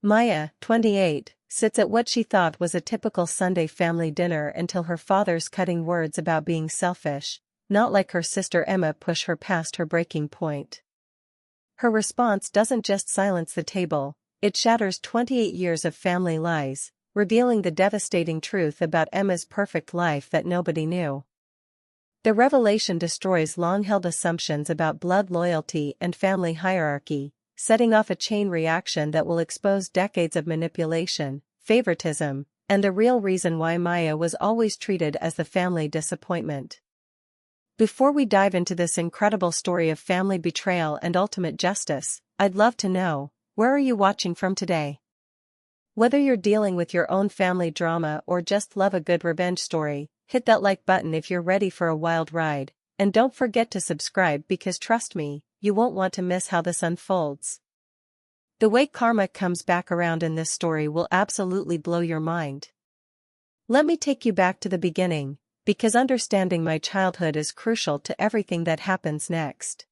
Maya, 28, sits at what she thought was a typical Sunday family dinner until her father's cutting words about being selfish, not like her sister Emma, push her past her breaking point. Her response doesn't just silence the table, it shatters 28 years of family lies, revealing the devastating truth about Emma's perfect life that nobody knew. The revelation destroys long-held assumptions about blood loyalty and family hierarchy, setting off a chain reaction that will expose decades of manipulation, favoritism, and the real reason why Maya was always treated as the family disappointment. Before we dive into this incredible story of family betrayal and ultimate justice, I'd love to know, where are you watching from today? Whether you're dealing with your own family drama or just love a good revenge story, hit that like button if you're ready for a wild ride, and don't forget to subscribe because trust me, you won't want to miss how this unfolds. The way karma comes back around in this story will absolutely blow your mind. Let me take you back to the beginning, because understanding my childhood is crucial to everything that happens next.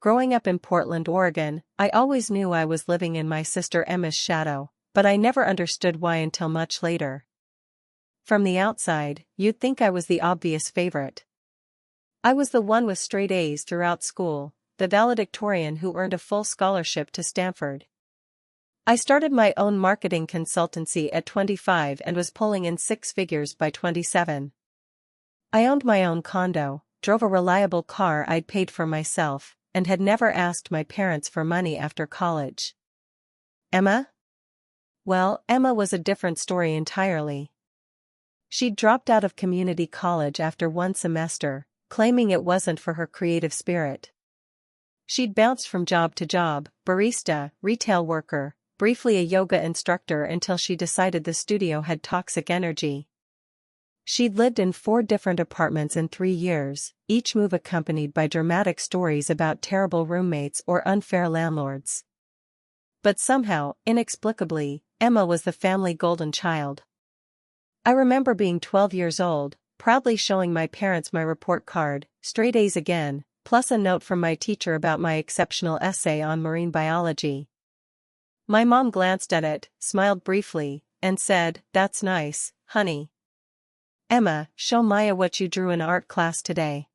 Growing up in Portland, Oregon, I always knew I was living in my sister Emma's shadow, but I never understood why until much later. From the outside, you'd think I was the obvious favorite. I was the one with straight A's throughout school, the valedictorian who earned a full scholarship to Stanford. I started my own marketing consultancy at 25 and was pulling in six figures by 27. I owned my own condo, drove a reliable car I'd paid for myself, and had never asked my parents for money after college. Emma? Well, Emma was a different story entirely. She'd dropped out of community college after one semester, claiming it wasn't for her creative spirit. She'd bounced from job to job, barista, retail worker, briefly a yoga instructor until she decided the studio had toxic energy. She'd lived in 4 different apartments in 3 years, each move accompanied by dramatic stories about terrible roommates or unfair landlords. But somehow, inexplicably, Emma was the family golden child. I remember being 12 years old, proudly showing my parents my report card, straight A's again, plus a note from my teacher about my exceptional essay on marine biology. My mom glanced at it, smiled briefly, and said, "That's nice, honey. Emma, show Maya what you drew in art class today."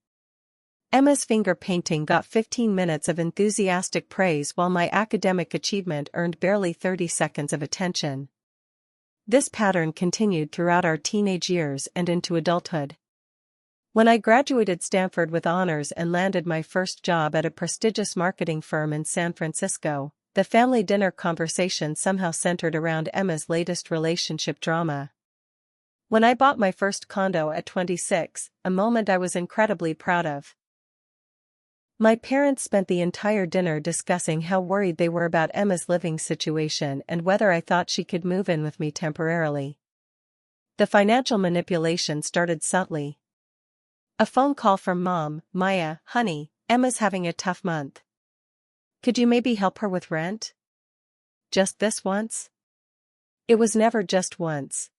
Emma's finger painting got 15 minutes of enthusiastic praise while my academic achievement earned barely 30 seconds of attention. This pattern continued throughout our teenage years and into adulthood. When I graduated Stanford with honors and landed my first job at a prestigious marketing firm in San Francisco, the family dinner conversation somehow centered around Emma's latest relationship drama. When I bought my first condo at 26, a moment I was incredibly proud of. My parents spent the entire dinner discussing how worried they were about Emma's living situation and whether I thought she could move in with me temporarily. The financial manipulation started subtly. A phone call from Mom, "Maya, honey, Emma's having a tough month. Could you maybe help her with rent? Just this once?" It was never just once.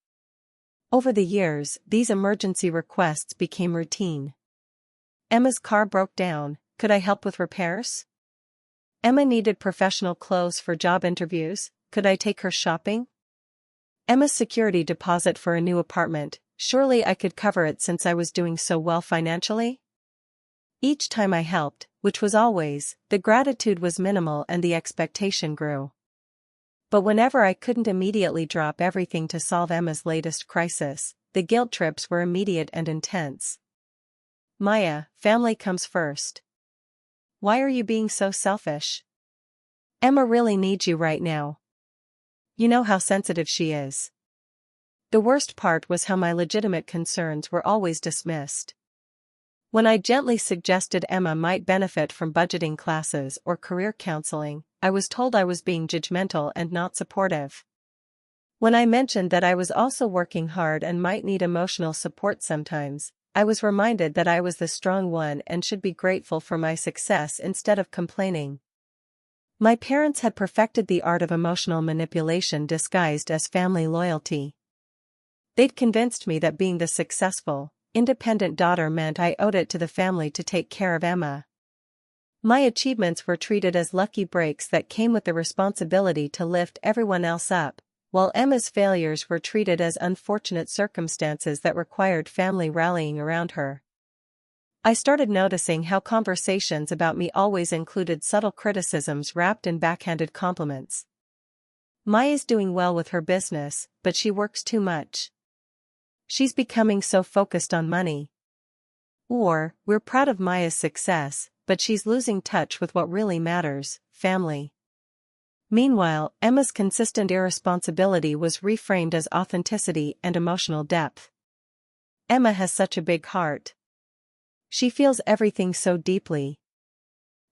Over the years, these emergency requests became routine. Emma's car broke down, could I help with repairs? Emma needed professional clothes for job interviews, could I take her shopping? Emma's security deposit for a new apartment, surely I could cover it since I was doing so well financially? Each time I helped, which was always, the gratitude was minimal and the expectation grew. But whenever I couldn't immediately drop everything to solve Emma's latest crisis, the guilt trips were immediate and intense. "Maya, family comes first. Why are you being so selfish? Emma really needs you right now. You know how sensitive she is." The worst part was how my legitimate concerns were always dismissed. When I gently suggested Emma might benefit from budgeting classes or career counseling, I was told I was being judgmental and not supportive. When I mentioned that I was also working hard and might need emotional support sometimes, I was reminded that I was the strong one and should be grateful for my success instead of complaining. My parents had perfected the art of emotional manipulation disguised as family loyalty. They'd convinced me that being the successful, independent daughter meant I owed it to the family to take care of Emma. My achievements were treated as lucky breaks that came with the responsibility to lift everyone else up, while Emma's failures were treated as unfortunate circumstances that required family rallying around her. I started noticing how conversations about me always included subtle criticisms wrapped in backhanded compliments. Maya's doing well with her business, but she works too much. She's becoming so focused on money. Or, we're proud of Maya's success, but she's losing touch with what really matters, family. Meanwhile, Emma's consistent irresponsibility was reframed as authenticity and emotional depth. Emma has such a big heart. She feels everything so deeply.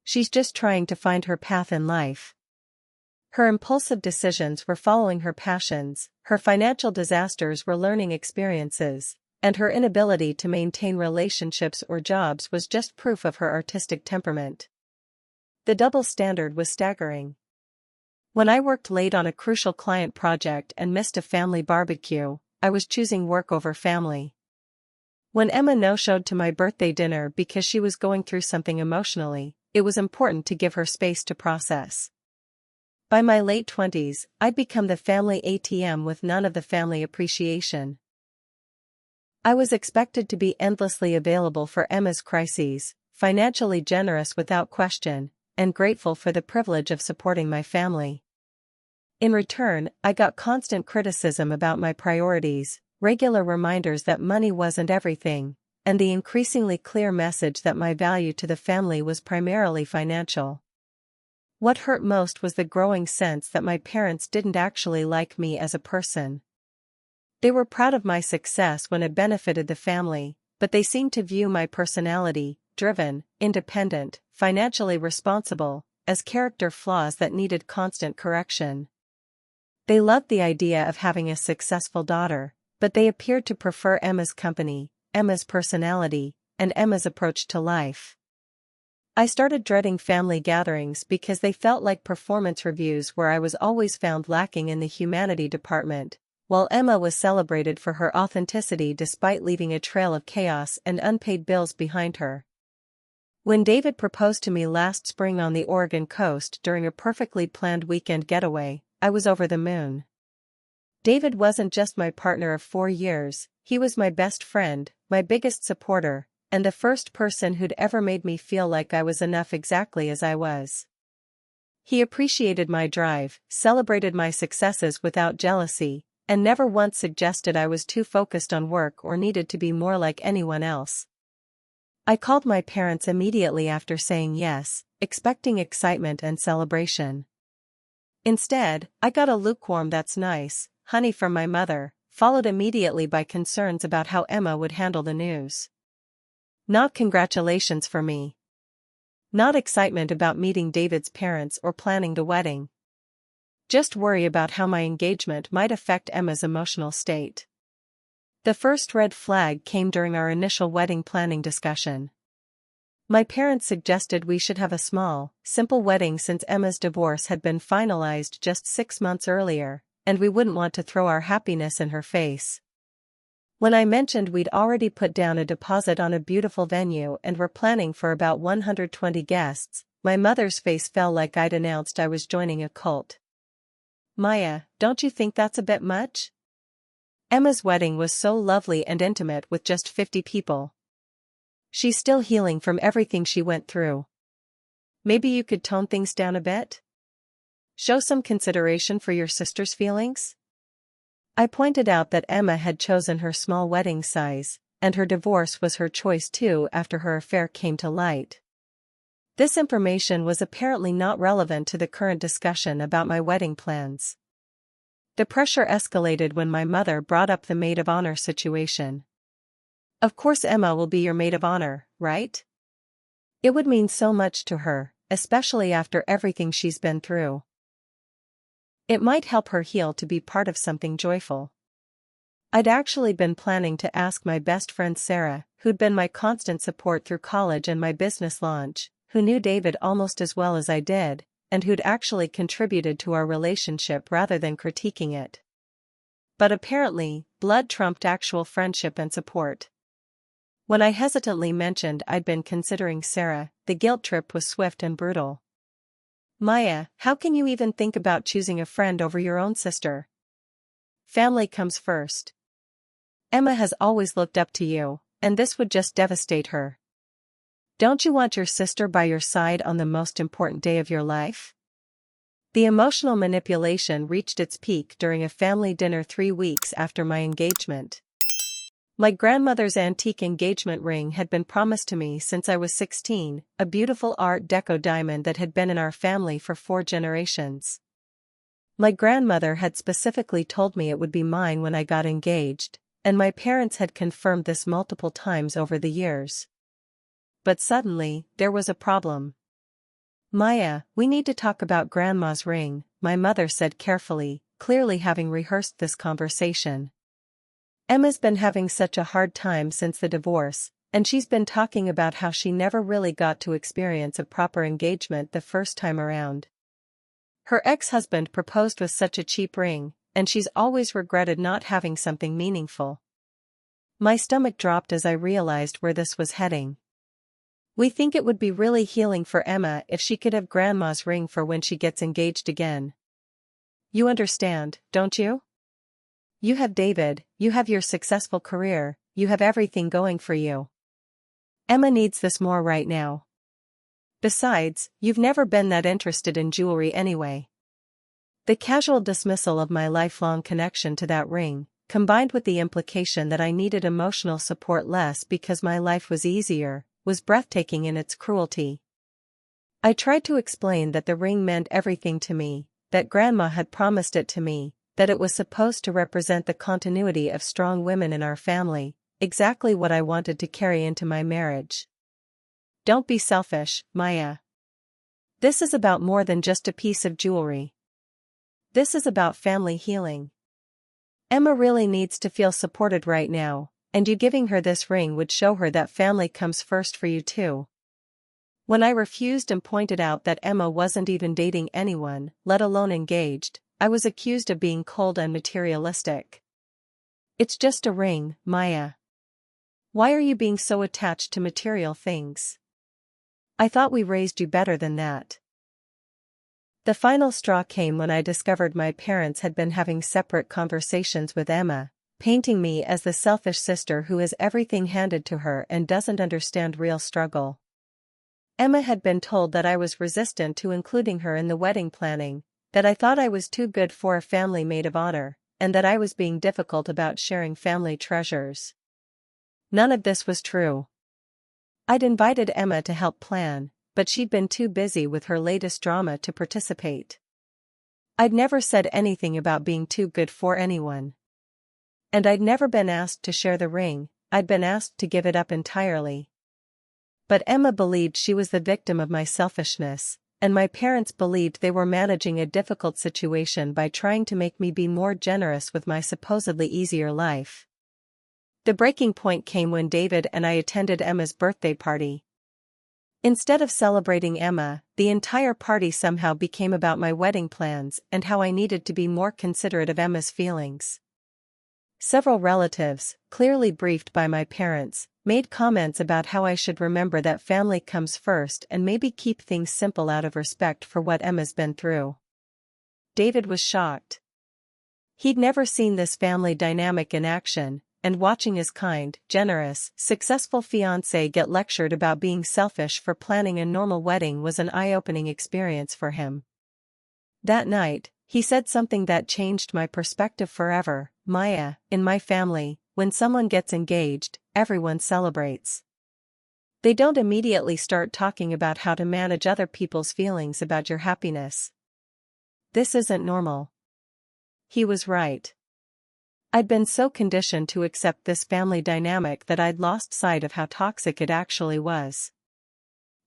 She's just trying to find her path in life. Her impulsive decisions were following her passions, her financial disasters were learning experiences, and her inability to maintain relationships or jobs was just proof of her artistic temperament. The double standard was staggering. When I worked late on a crucial client project and missed a family barbecue, I was choosing work over family. When Emma no-showed to my birthday dinner because she was going through something emotionally, it was important to give her space to process. By my late 20s, I'd become the family ATM with none of the family appreciation. I was expected to be endlessly available for Emma's crises, financially generous without question, and grateful for the privilege of supporting my family. In return, I got constant criticism about my priorities, regular reminders that money wasn't everything, and the increasingly clear message that my value to the family was primarily financial. What hurt most was the growing sense that my parents didn't actually like me as a person. They were proud of my success when it benefited the family, but they seemed to view my personality, driven, independent, financially responsible, as character flaws that needed constant correction. They loved the idea of having a successful daughter, but they appeared to prefer Emma's company, Emma's personality, and Emma's approach to life. I started dreading family gatherings because they felt like performance reviews where I was always found lacking in the humanity department, while Emma was celebrated for her authenticity despite leaving a trail of chaos and unpaid bills behind her. When David proposed to me last spring on the Oregon coast during a perfectly planned weekend getaway, I was over the moon. David wasn't just my partner of 4 years, he was my best friend, my biggest supporter, and the first person who'd ever made me feel like I was enough exactly as I was. He appreciated my drive, celebrated my successes without jealousy, and never once suggested I was too focused on work or needed to be more like anyone else. I called my parents immediately after saying yes, expecting excitement and celebration. Instead, I got a lukewarm "that's nice, honey" from my mother, followed immediately by concerns about how Emma would handle the news. Not congratulations for me. Not excitement about meeting David's parents or planning the wedding. Just worry about how my engagement might affect Emma's emotional state. The first red flag came during our initial wedding planning discussion. My parents suggested we should have a small, simple wedding since Emma's divorce had been finalized just 6 months earlier, and we wouldn't want to throw our happiness in her face. When I mentioned we'd already put down a deposit on a beautiful venue and were planning for about 120 guests, my mother's face fell like I'd announced I was joining a cult. "Maya, don't you think that's a bit much? Emma's wedding was so lovely and intimate with just 50 people. She's still healing from everything she went through. Maybe you could tone things down a bit? Show some consideration for your sister's feelings?" I pointed out that Emma had chosen her small wedding size, and her divorce was her choice too after her affair came to light. This information was apparently not relevant to the current discussion about my wedding plans. The pressure escalated when my mother brought up the maid of honor situation. "Of course Emma will be your maid of honor, right? It would mean so much to her, especially after everything she's been through. It might help her heal to be part of something joyful." I'd actually been planning to ask my best friend Sarah, who'd been my constant support through college and my business launch, who knew David almost as well as I did, and who'd actually contributed to our relationship rather than critiquing it. But apparently, blood trumped actual friendship and support. When I hesitantly mentioned I'd been considering Sarah, the guilt trip was swift and brutal. Maya, how can you even think about choosing a friend over your own sister? Family comes first. Emma has always looked up to you, and this would just devastate her. Don't you want your sister by your side on the most important day of your life? The emotional manipulation reached its peak during a family dinner 3 weeks after my engagement. My grandmother's antique engagement ring had been promised to me since I was 16, a beautiful Art Deco diamond that had been in our family for 4 generations. My grandmother had specifically told me it would be mine when I got engaged, and my parents had confirmed this multiple times over the years. But suddenly, there was a problem. Maya, we need to talk about Grandma's ring, my mother said carefully, clearly having rehearsed this conversation. Emma's been having such a hard time since the divorce, and she's been talking about how she never really got to experience a proper engagement the first time around. Her ex-husband proposed with such a cheap ring, and she's always regretted not having something meaningful. My stomach dropped as I realized where this was heading. We think it would be really healing for Emma if she could have Grandma's ring for when she gets engaged again. You understand, don't you? You have David, you have your successful career, you have everything going for you. Emma needs this more right now. Besides, you've never been that interested in jewelry anyway. The casual dismissal of my lifelong connection to that ring, combined with the implication that I needed emotional support less because my life was easier, was breathtaking in its cruelty. I tried to explain that the ring meant everything to me, that Grandma had promised it to me, that it was supposed to represent the continuity of strong women in our family, exactly what I wanted to carry into my marriage. Don't be selfish, Maya. This is about more than just a piece of jewelry. This is about family healing. Emma really needs to feel supported right now, and you giving her this ring would show her that family comes first for you too. When I refused and pointed out that Emma wasn't even dating anyone, let alone engaged, I was accused of being cold and materialistic. It's just a ring, Maya. Why are you being so attached to material things? I thought we raised you better than that. The final straw came when I discovered my parents had been having separate conversations with Emma, painting me as the selfish sister who has everything handed to her and doesn't understand real struggle. Emma had been told that I was resistant to including her in the wedding planning, that I thought I was too good for a family maid of honor, and that I was being difficult about sharing family treasures. None of this was true. I'd invited Emma to help plan, but she'd been too busy with her latest drama to participate. I'd never said anything about being too good for anyone. And I'd never been asked to share the ring, I'd been asked to give it up entirely. But Emma believed she was the victim of my selfishness, and my parents believed they were managing a difficult situation by trying to make me be more generous with my supposedly easier life. The breaking point came when David and I attended Emma's birthday party. Instead of celebrating Emma, the entire party somehow became about my wedding plans and how I needed to be more considerate of Emma's feelings. Several relatives, clearly briefed by my parents, made comments about how I should remember that family comes first and maybe keep things simple out of respect for what Emma's been through. David was shocked. He'd never seen this family dynamic in action, and watching his kind, generous, successful fiancé get lectured about being selfish for planning a normal wedding was an eye-opening experience for him. That night, he said something that changed my perspective forever. Maya, in my family, when someone gets engaged, everyone celebrates. They don't immediately start talking about how to manage other people's feelings about your happiness. This isn't normal. He was right. I'd been so conditioned to accept this family dynamic that I'd lost sight of how toxic it actually was.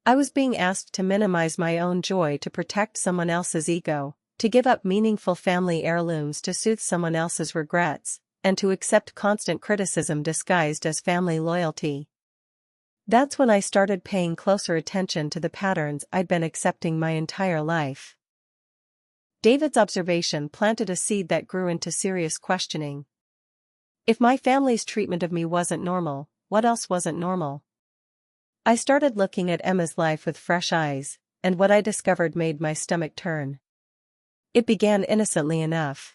I was being asked to minimize my own joy to protect someone else's ego, to give up meaningful family heirlooms to soothe someone else's regrets, and to accept constant criticism disguised as family loyalty. That's when I started paying closer attention to the patterns I'd been accepting my entire life. David's observation planted a seed that grew into serious questioning. If my family's treatment of me wasn't normal, what else wasn't normal? I started looking at Emma's life with fresh eyes, and what I discovered made my stomach turn. It began innocently enough.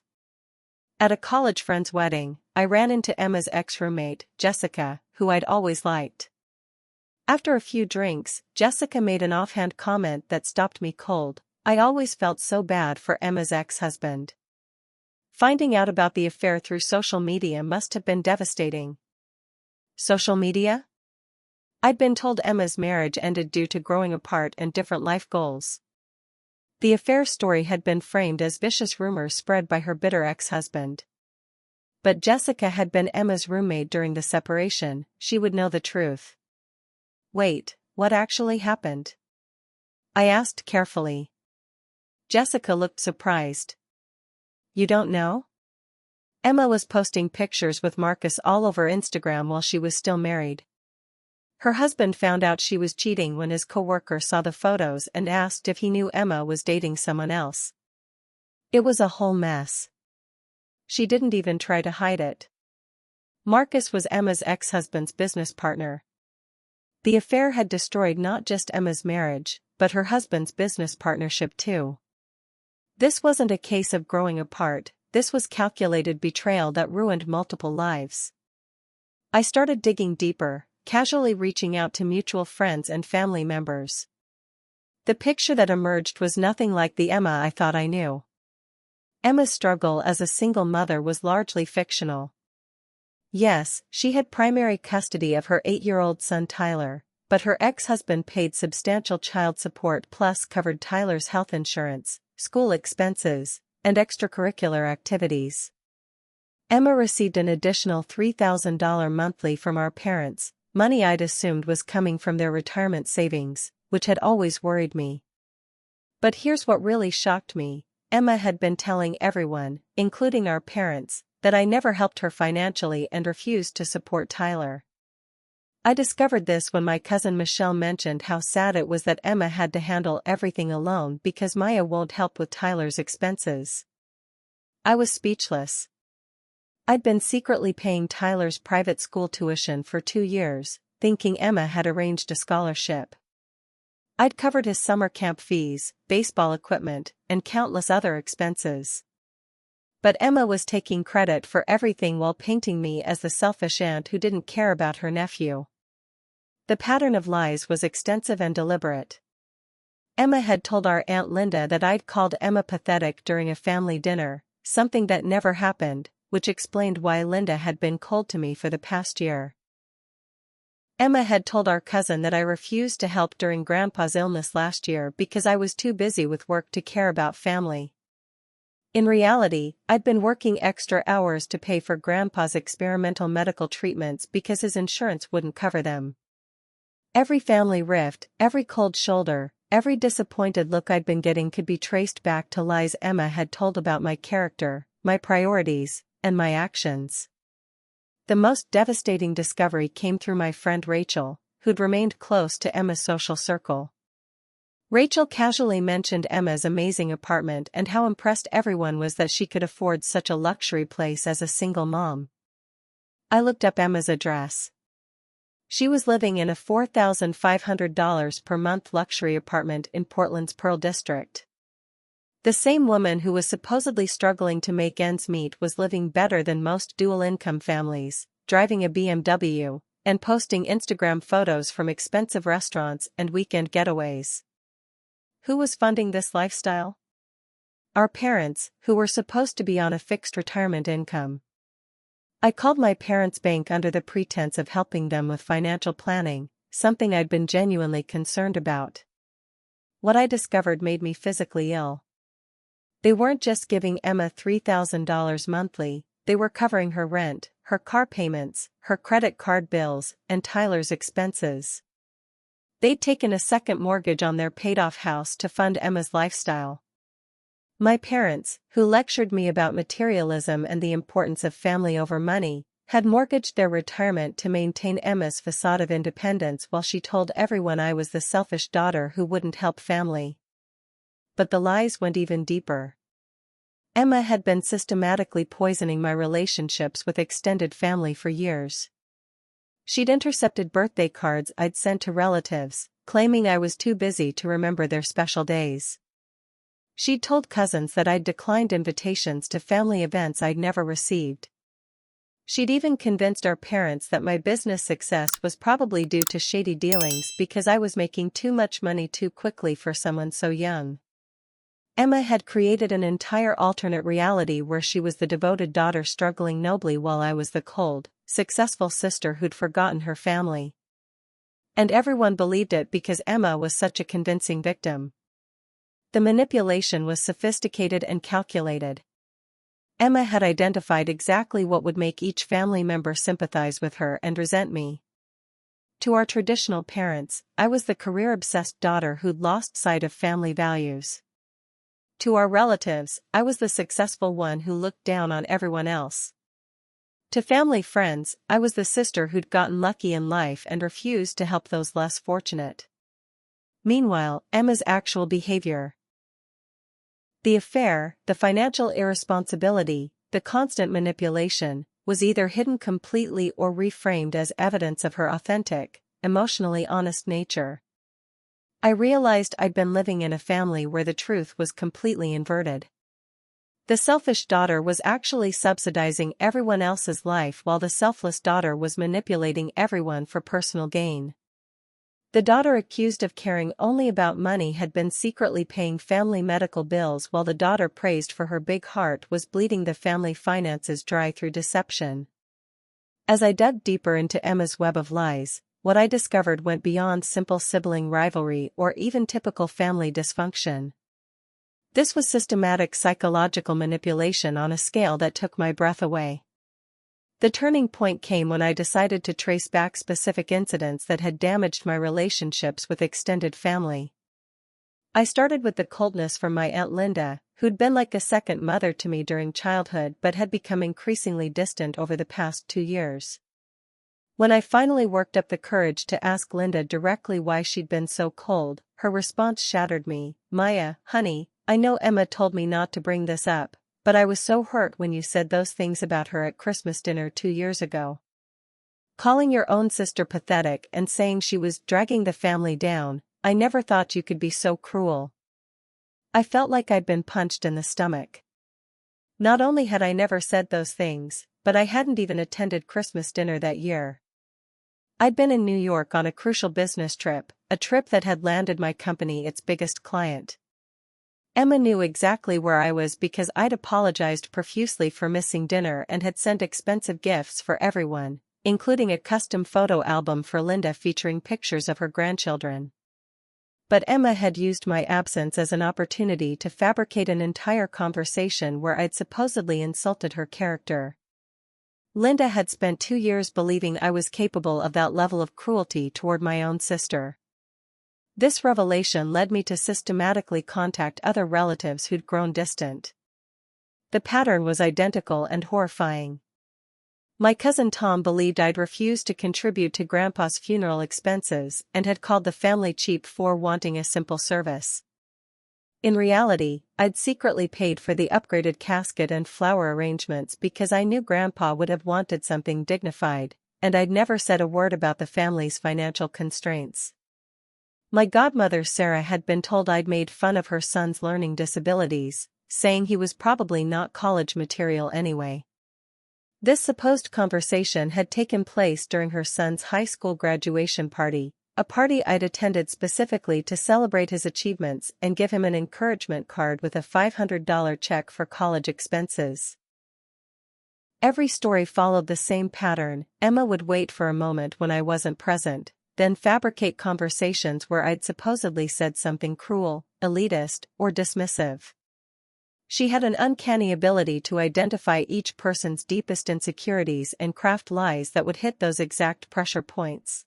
At a college friend's wedding, I ran into Emma's ex-roommate, Jessica, who I'd always liked. After a few drinks, Jessica made an offhand comment that stopped me cold. I always felt so bad for Emma's ex-husband. Finding out about the affair through social media must have been devastating. Social media? I'd been told Emma's marriage ended due to growing apart and different life goals. The affair story had been framed as vicious rumors spread by her bitter ex-husband. But Jessica had been Emma's roommate during the separation, she would know the truth. Wait, what actually happened? I asked carefully. Jessica looked surprised. You don't know? Emma was posting pictures with Marcus all over Instagram while she was still married. Her husband found out she was cheating when his coworker saw the photos and asked if he knew Emma was dating someone else. It was a whole mess. She didn't even try to hide it. Marcus was Emma's ex-husband's business partner. The affair had destroyed not just Emma's marriage, but her husband's business partnership too. This wasn't a case of growing apart, this was calculated betrayal that ruined multiple lives. I started digging deeper, casually reaching out to mutual friends and family members. The picture that emerged was nothing like the Emma I thought I knew. Emma's struggle as a single mother was largely fictional. Yes, she had primary custody of her 8-year-old son Tyler, but her ex-husband paid substantial child support plus covered Tyler's health insurance, school expenses, and extracurricular activities. Emma received an additional $3,000 monthly from our parents, money I'd assumed was coming from their retirement savings, which had always worried me. But here's what really shocked me. Emma had been telling everyone, including our parents, that I never helped her financially and refused to support Tyler. I discovered this when my cousin Michelle mentioned how sad it was that Emma had to handle everything alone because Maya won't help with Tyler's expenses. I was speechless. I'd been secretly paying Tyler's private school tuition for 2 years, thinking Emma had arranged a scholarship. I'd covered his summer camp fees, baseball equipment, and countless other expenses. But Emma was taking credit for everything while painting me as the selfish aunt who didn't care about her nephew. The pattern of lies was extensive and deliberate. Emma had told our Aunt Linda that I'd called Emma pathetic during a family dinner, something that never happened, which explained why Linda had been cold to me for the past year. Emma had told our cousin that I refused to help during Grandpa's illness last year because I was too busy with work to care about family. In reality, I'd been working extra hours to pay for Grandpa's experimental medical treatments because his insurance wouldn't cover them. Every family rift, every cold shoulder, every disappointed look I'd been getting could be traced back to lies Emma had told about my character, my priorities, and my actions. The most devastating discovery came through my friend Rachel, who'd remained close to Emma's social circle. Rachel casually mentioned Emma's amazing apartment and how impressed everyone was that she could afford such a luxury place as a single mom. I looked up Emma's address. She was living in a $4,500 per month luxury apartment in Portland's Pearl District. The same woman who was supposedly struggling to make ends meet was living better than most dual-income families, driving a BMW, and posting Instagram photos from expensive restaurants and weekend getaways. Who was funding this lifestyle? Our parents, who were supposed to be on a fixed retirement income. I called my parents' bank under the pretense of helping them with financial planning, something I'd been genuinely concerned about. What I discovered made me physically ill. They weren't just giving Emma $3,000 monthly, they were covering her rent, her car payments, her credit card bills, and Tyler's expenses. They'd taken a second mortgage on their paid-off house to fund Emma's lifestyle. My parents, who lectured me about materialism and the importance of family over money, had mortgaged their retirement to maintain Emma's facade of independence while she told everyone I was the selfish daughter who wouldn't help family. But the lies went even deeper. Emma had been systematically poisoning my relationships with extended family for years. She'd intercepted birthday cards I'd sent to relatives, claiming I was too busy to remember their special days. She'd told cousins that I'd declined invitations to family events I'd never received. She'd even convinced our parents that my business success was probably due to shady dealings because I was making too much money too quickly for someone so young. Emma had created an entire alternate reality where she was the devoted daughter struggling nobly while I was the cold, successful sister who'd forgotten her family. And everyone believed it because Emma was such a convincing victim. The manipulation was sophisticated and calculated. Emma had identified exactly what would make each family member sympathize with her and resent me. To our traditional parents, I was the career-obsessed daughter who'd lost sight of family values. To our relatives, I was the successful one who looked down on everyone else. To family friends, I was the sister who'd gotten lucky in life and refused to help those less fortunate. Meanwhile, Emma's actual behavior. The affair, the financial irresponsibility, the constant manipulation, was either hidden completely or reframed as evidence of her authentic, emotionally honest nature. I realized I'd been living in a family where the truth was completely inverted. The selfish daughter was actually subsidizing everyone else's life while the selfless daughter was manipulating everyone for personal gain. The daughter accused of caring only about money had been secretly paying family medical bills while the daughter praised for her big heart was bleeding the family finances dry through deception. As I dug deeper into Emma's web of lies, what I discovered went beyond simple sibling rivalry or even typical family dysfunction. This was systematic psychological manipulation on a scale that took my breath away. The turning point came when I decided to trace back specific incidents that had damaged my relationships with extended family. I started with the coldness from my Aunt Linda, who'd been like a second mother to me during childhood but had become increasingly distant over the past 2 years. When I finally worked up the courage to ask Linda directly why she'd been so cold, her response shattered me. "Maya, honey, I know Emma told me not to bring this up, but I was so hurt when you said those things about her at Christmas dinner 2 years ago. Calling your own sister pathetic and saying she was dragging the family down, I never thought you could be so cruel." I felt like I'd been punched in the stomach. Not only had I never said those things, but I hadn't even attended Christmas dinner that year. I'd been in New York on a crucial business trip, a trip that had landed my company its biggest client. Emma knew exactly where I was because I'd apologized profusely for missing dinner and had sent expensive gifts for everyone, including a custom photo album for Linda featuring pictures of her grandchildren. But Emma had used my absence as an opportunity to fabricate an entire conversation where I'd supposedly insulted her character. Linda had spent 2 years believing I was capable of that level of cruelty toward my own sister. This revelation led me to systematically contact other relatives who'd grown distant. The pattern was identical and horrifying. My cousin Tom believed I'd refused to contribute to Grandpa's funeral expenses and had called the family cheap for wanting a simple service. In reality, I'd secretly paid for the upgraded casket and flower arrangements because I knew Grandpa would have wanted something dignified, and I'd never said a word about the family's financial constraints. My godmother Sarah had been told I'd made fun of her son's learning disabilities, saying he was probably not college material anyway. This supposed conversation had taken place during her son's high school graduation party, a party I'd attended specifically to celebrate his achievements and give him an encouragement card with a $500 check for college expenses. Every story followed the same pattern. Emma would wait for a moment when I wasn't present, then fabricate conversations where I'd supposedly said something cruel, elitist, or dismissive. She had an uncanny ability to identify each person's deepest insecurities and craft lies that would hit those exact pressure points.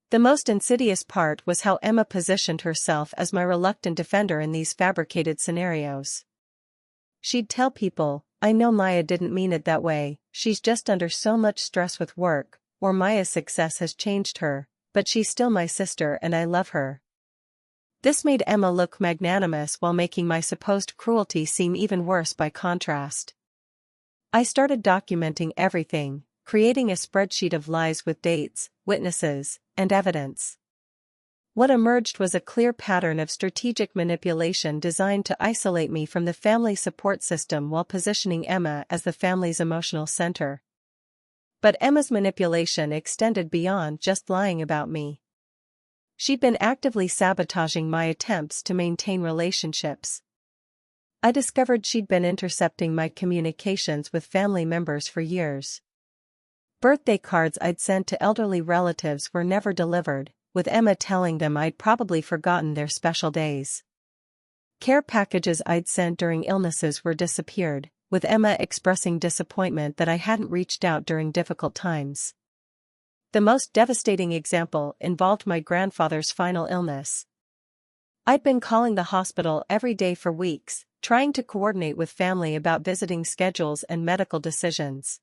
The most insidious part was how Emma positioned herself as my reluctant defender in these fabricated scenarios. She'd tell people, "I know Maya didn't mean it that way, she's just under so much stress with work," or "Maya's success has changed her, but she's still my sister and I love her." This made Emma look magnanimous while making my supposed cruelty seem even worse by contrast. I started documenting everything, creating a spreadsheet of lies with dates, witnesses, and evidence. What emerged was a clear pattern of strategic manipulation designed to isolate me from the family support system while positioning Emma as the family's emotional center. But Emma's manipulation extended beyond just lying about me. She'd been actively sabotaging my attempts to maintain relationships. I discovered she'd been intercepting my communications with family members for years. Birthday cards I'd sent to elderly relatives were never delivered, with Emma telling them I'd probably forgotten their special days. Care packages I'd sent during illnesses were disappeared, with Emma expressing disappointment that I hadn't reached out during difficult times. The most devastating example involved my grandfather's final illness. I'd been calling the hospital every day for weeks, trying to coordinate with family about visiting schedules and medical decisions.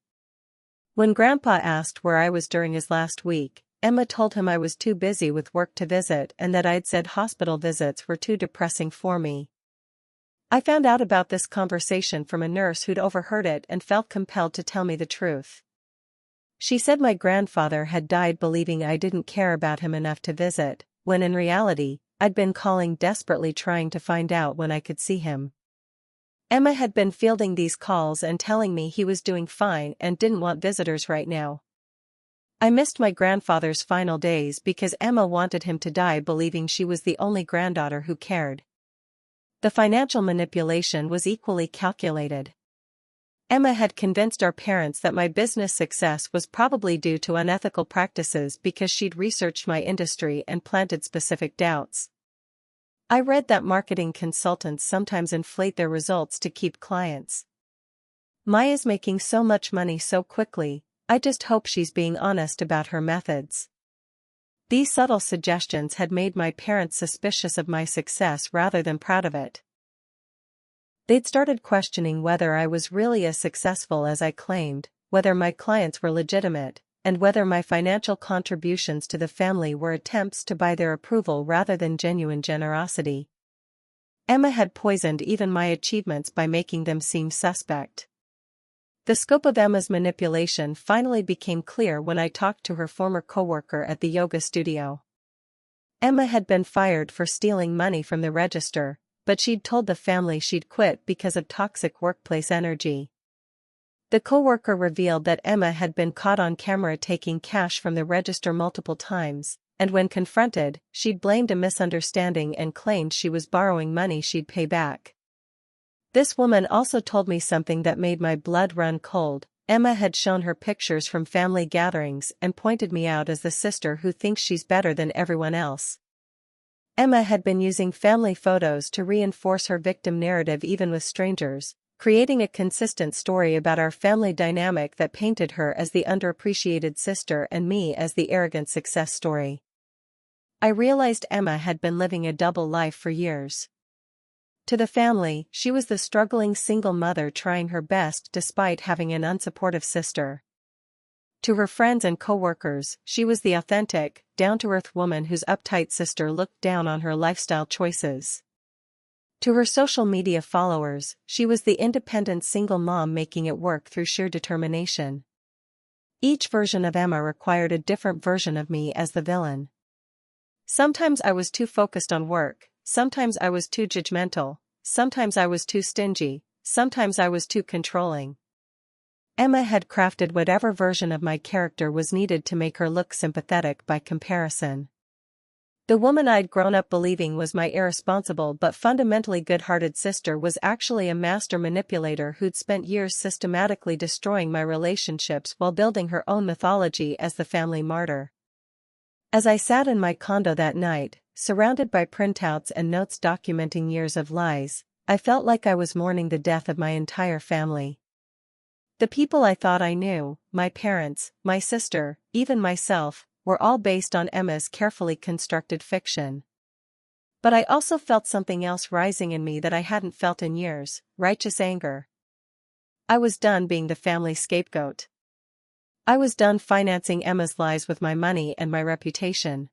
When Grandpa asked where I was during his last week, Emma told him I was too busy with work to visit and that I'd said hospital visits were too depressing for me. I found out about this conversation from a nurse who'd overheard it and felt compelled to tell me the truth. She said my grandfather had died believing I didn't care about him enough to visit, when in reality, I'd been calling desperately trying to find out when I could see him. Emma had been fielding these calls and telling me he was doing fine and didn't want visitors right now. I missed my grandfather's final days because Emma wanted him to die believing she was the only granddaughter who cared. The financial manipulation was equally calculated. Emma had convinced our parents that my business success was probably due to unethical practices because she'd researched my industry and planted specific doubts. I read that marketing consultants sometimes inflate their results to keep clients. Maya's making so much money so quickly, I just hope she's being honest about her methods. These subtle suggestions had made my parents suspicious of my success rather than proud of it. They'd started questioning whether I was really as successful as I claimed, whether my clients were legitimate, and whether my financial contributions to the family were attempts to buy their approval rather than genuine generosity. Emma had poisoned even my achievements by making them seem suspect. The scope of Emma's manipulation finally became clear when I talked to her former coworker at the yoga studio. Emma had been fired for stealing money from the register, but she'd told the family she'd quit because of toxic workplace energy. The coworker revealed that Emma had been caught on camera taking cash from the register multiple times, and when confronted, she'd blamed a misunderstanding and claimed she was borrowing money she'd pay back. This woman also told me something that made my blood run cold. Emma had shown her pictures from family gatherings and pointed me out as the sister who thinks she's better than everyone else. Emma had been using family photos to reinforce her victim narrative even with strangers, creating a consistent story about our family dynamic that painted her as the underappreciated sister and me as the arrogant success story. I realized Emma had been living a double life for years. To the family, she was the struggling single mother trying her best despite having an unsupportive sister. To her friends and coworkers, she was the authentic, down-to-earth woman whose uptight sister looked down on her lifestyle choices. To her social media followers, she was the independent single mom making it work through sheer determination. Each version of Emma required a different version of me as the villain. Sometimes I was too focused on work, sometimes I was too judgmental, sometimes I was too stingy, sometimes I was too controlling. Emma had crafted whatever version of my character was needed to make her look sympathetic by comparison. The woman I'd grown up believing was my irresponsible but fundamentally good-hearted sister was actually a master manipulator who'd spent years systematically destroying my relationships while building her own mythology as the family martyr. As I sat in my condo that night, surrounded by printouts and notes documenting years of lies, I felt like I was mourning the death of my entire family. The people I thought I knew, my parents, my sister, even myself, were all based on Emma's carefully constructed fiction. But I also felt something else rising in me that I hadn't felt in years: righteous anger. I was done being the family scapegoat. I was done financing Emma's lies with my money and my reputation.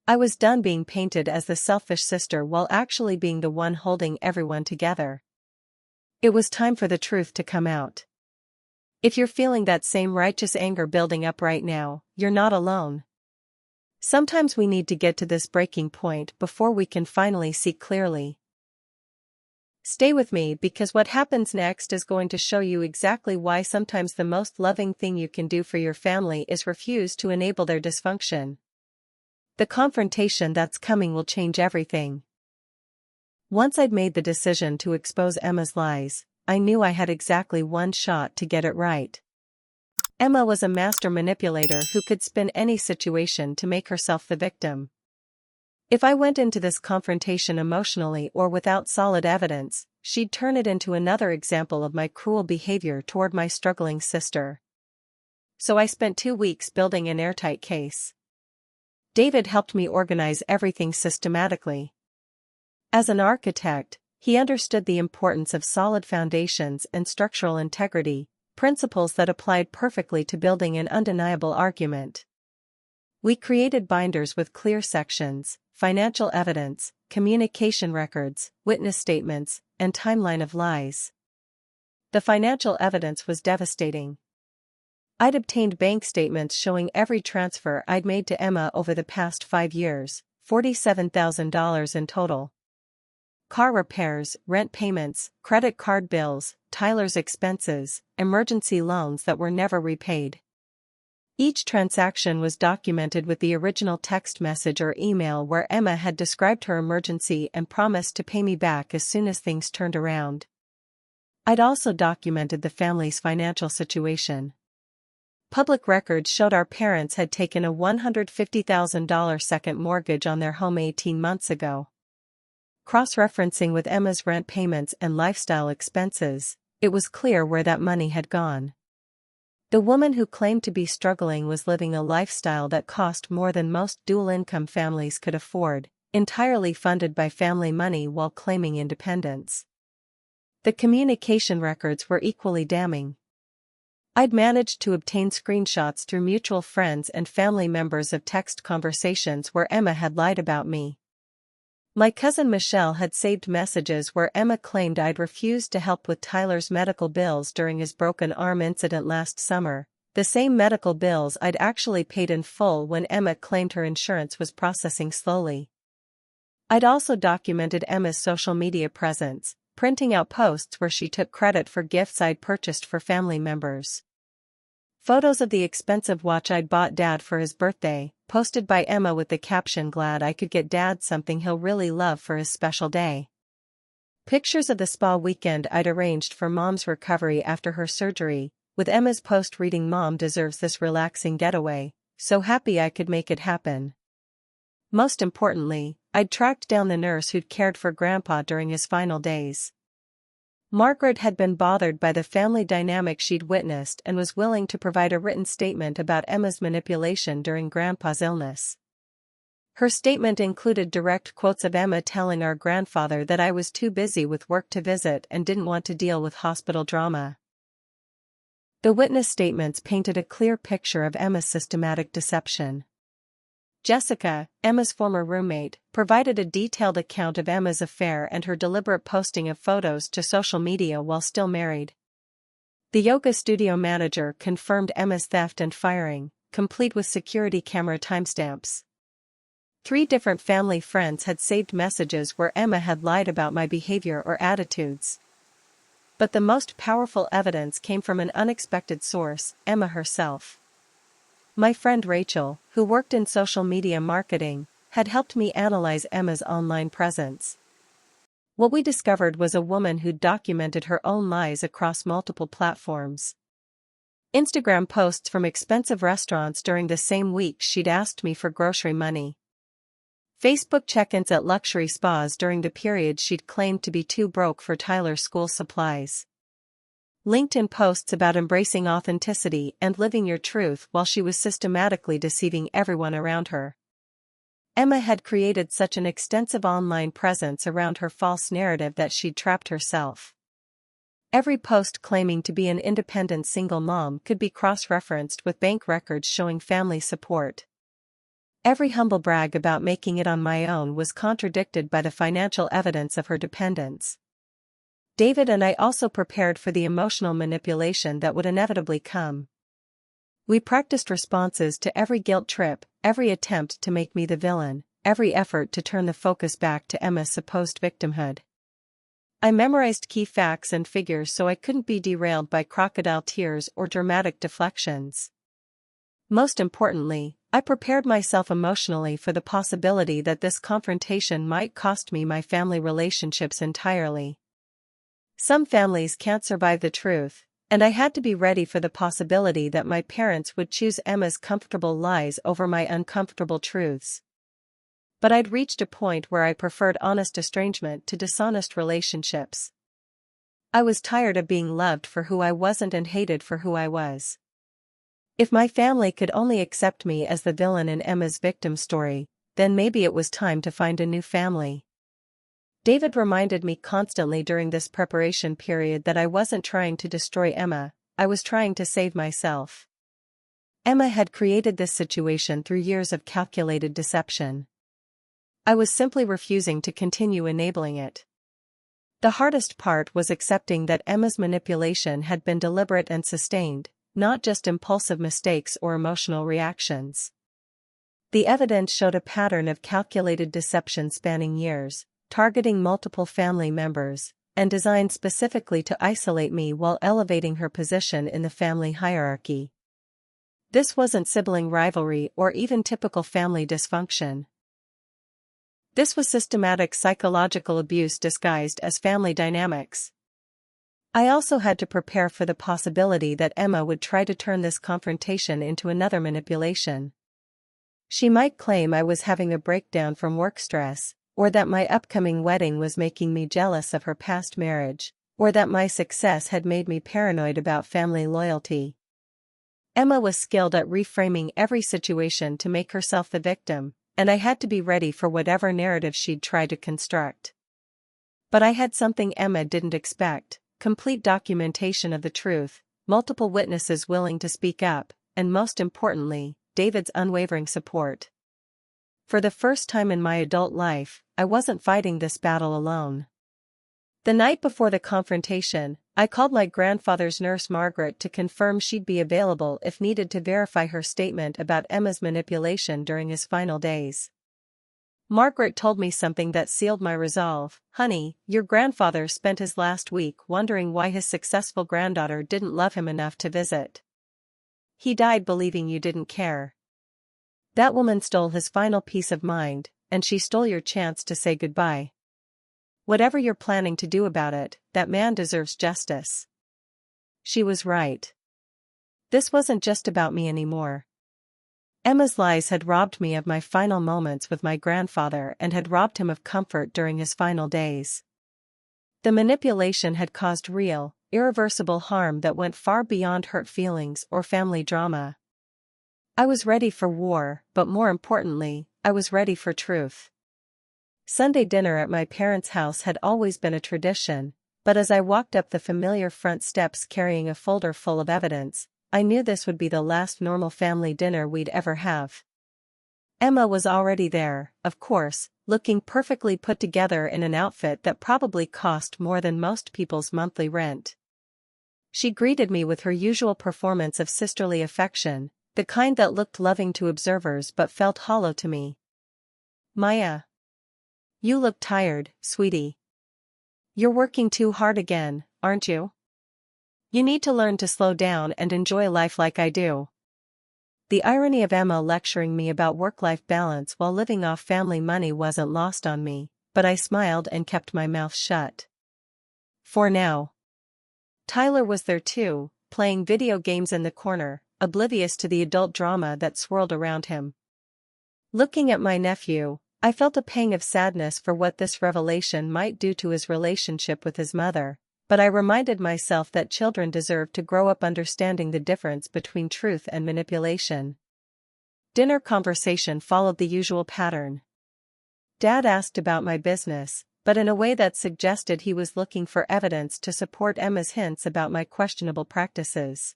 I was done being painted as the selfish sister while actually being the one holding everyone together. It was time for the truth to come out. If you're feeling that same righteous anger building up right now, you're not alone. Sometimes we need to get to this breaking point before we can finally see clearly. Stay with me because what happens next is going to show you exactly why sometimes the most loving thing you can do for your family is refuse to enable their dysfunction. The confrontation that's coming will change everything. Once I'd made the decision to expose Emma's lies, I knew I had exactly one shot to get it right. Emma was a master manipulator who could spin any situation to make herself the victim. If I went into this confrontation emotionally or without solid evidence, she'd turn it into another example of my cruel behavior toward my struggling sister. So I spent 2 weeks building an airtight case. David helped me organize everything systematically. As an architect, he understood the importance of solid foundations and structural integrity, principles that applied perfectly to building an undeniable argument. We created binders with clear sections, financial evidence, communication records, witness statements, and timeline of lies. The financial evidence was devastating. I'd obtained bank statements showing every transfer I'd made to Emma over the past 5 years, $47,000 in total. Car repairs, rent payments, credit card bills, Tyler's expenses, emergency loans that were never repaid. Each transaction was documented with the original text message or email where Emma had described her emergency and promised to pay me back as soon as things turned around. I'd also documented the family's financial situation. Public records showed our parents had taken a $150,000 second mortgage on their home 18 months ago. Cross-referencing with Emma's rent payments and lifestyle expenses, it was clear where that money had gone. The woman who claimed to be struggling was living a lifestyle that cost more than most dual-income families could afford, entirely funded by family money while claiming independence. The communication records were equally damning. I'd managed to obtain screenshots through mutual friends and family members of text conversations where Emma had lied about me. My cousin Michelle had saved messages where Emma claimed I'd refused to help with Tyler's medical bills during his broken arm incident last summer, the same medical bills I'd actually paid in full when Emma claimed her insurance was processing slowly. I'd also documented Emma's social media presence, printing out posts where she took credit for gifts I'd purchased for family members. Photos of the expensive watch I'd bought Dad for his birthday, posted by Emma with the caption "Glad I could get Dad something he'll really love for his special day." Pictures of the spa weekend I'd arranged for Mom's recovery after her surgery, with Emma's post reading "Mom deserves this relaxing getaway, so happy I could make it happen." Most importantly, I'd tracked down the nurse who'd cared for Grandpa during his final days. Margaret had been bothered by the family dynamic she'd witnessed and was willing to provide a written statement about Emma's manipulation during Grandpa's illness. Her statement included direct quotes of Emma telling our grandfather that I was too busy with work to visit and didn't want to deal with hospital drama. The witness statements painted a clear picture of Emma's systematic deception. Jessica, Emma's former roommate, provided a detailed account of Emma's affair and her deliberate posting of photos to social media while still married. The yoga studio manager confirmed Emma's theft and firing, complete with security camera timestamps. 3 different family friends had saved messages where Emma had lied about my behavior or attitudes. But the most powerful evidence came from an unexpected source, Emma herself. My friend Rachel, who worked in social media marketing, had helped me analyze Emma's online presence. What we discovered was a woman who'd documented her own lies across multiple platforms. Instagram posts from expensive restaurants during the same week she'd asked me for grocery money. Facebook check-ins at luxury spas during the period she'd claimed to be too broke for Tyler's school supplies. LinkedIn posts about embracing authenticity and living your truth while she was systematically deceiving everyone around her. Emma had created such an extensive online presence around her false narrative that she'd trapped herself. Every post claiming to be an independent single mom could be cross-referenced with bank records showing family support. Every humble brag about making it on my own was contradicted by the financial evidence of her dependence. David and I also prepared for the emotional manipulation that would inevitably come. We practiced responses to every guilt trip, every attempt to make me the villain, every effort to turn the focus back to Emma's supposed victimhood. I memorized key facts and figures so I couldn't be derailed by crocodile tears or dramatic deflections. Most importantly, I prepared myself emotionally for the possibility that this confrontation might cost me my family relationships entirely. Some families can't survive the truth, and I had to be ready for the possibility that my parents would choose Emma's comfortable lies over my uncomfortable truths. But I'd reached a point where I preferred honest estrangement to dishonest relationships. I was tired of being loved for who I wasn't and hated for who I was. If my family could only accept me as the villain in Emma's victim story, then maybe it was time to find a new family. David reminded me constantly during this preparation period that I wasn't trying to destroy Emma, I was trying to save myself. Emma had created this situation through years of calculated deception. I was simply refusing to continue enabling it. The hardest part was accepting that Emma's manipulation had been deliberate and sustained, not just impulsive mistakes or emotional reactions. The evidence showed a pattern of calculated deception spanning years, targeting multiple family members, and designed specifically to isolate me while elevating her position in the family hierarchy. This wasn't sibling rivalry or even typical family dysfunction. This was systematic psychological abuse disguised as family dynamics. I also had to prepare for the possibility that Emma would try to turn this confrontation into another manipulation. She might claim I was having a breakdown from work stress, or that my upcoming wedding was making me jealous of her past marriage, or that my success had made me paranoid about family loyalty. Emma was skilled at reframing every situation to make herself the victim, and I had to be ready for whatever narrative she'd try to construct. But I had something Emma didn't expect: complete documentation of the truth, multiple witnesses willing to speak up, and most importantly, David's unwavering support. For the first time in my adult life, I wasn't fighting this battle alone. The night before the confrontation, I called my grandfather's nurse Margaret to confirm she'd be available if needed to verify her statement about Emma's manipulation during his final days. Margaret told me something that sealed my resolve. "Honey, your grandfather spent his last week wondering why his successful granddaughter didn't love him enough to visit. He died believing you didn't care. That woman stole his final peace of mind, and she stole your chance to say goodbye. Whatever you're planning to do about it, that man deserves justice." She was right. This wasn't just about me anymore. Emma's lies had robbed me of my final moments with my grandfather and had robbed him of comfort during his final days. The manipulation had caused real, irreversible harm that went far beyond hurt feelings or family drama. I was ready for war, but more importantly, I was ready for truth. Sunday dinner at my parents' house had always been a tradition, but as I walked up the familiar front steps carrying a folder full of evidence, I knew this would be the last normal family dinner we'd ever have. Emma was already there, of course, looking perfectly put together in an outfit that probably cost more than most people's monthly rent. She greeted me with her usual performance of sisterly affection, the kind that looked loving to observers but felt hollow to me. "Maya, you look tired, sweetie. You're working too hard again, aren't you? You need to learn to slow down and enjoy life like I do." The irony of Emma lecturing me about work-life balance while living off family money wasn't lost on me, but I smiled and kept my mouth shut. For now. Tyler was there too, playing video games in the corner, oblivious to the adult drama that swirled around him. Looking at my nephew, I felt a pang of sadness for what this revelation might do to his relationship with his mother, but I reminded myself that children deserve to grow up understanding the difference between truth and manipulation. Dinner conversation followed the usual pattern. Dad asked about my business, but in a way that suggested he was looking for evidence to support Emma's hints about my questionable practices.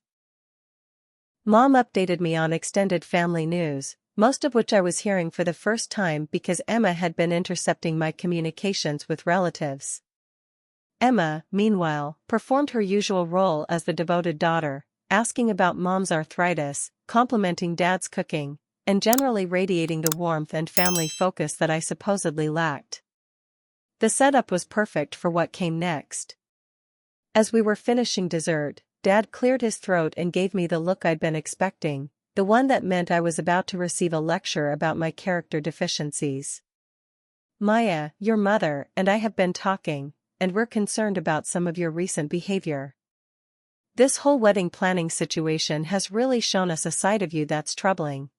Mom updated me on extended family news, most of which I was hearing for the first time because Emma had been intercepting my communications with relatives. Emma, meanwhile, performed her usual role as the devoted daughter, asking about Mom's arthritis, complimenting Dad's cooking, and generally radiating the warmth and family focus that I supposedly lacked. The setup was perfect for what came next. As we were finishing dessert, Dad cleared his throat and gave me the look I'd been expecting, the one that meant I was about to receive a lecture about my character deficiencies. "Maya, your mother and I have been talking, and we're concerned about some of your recent behavior. This whole wedding planning situation has really shown us a side of you that's troubling."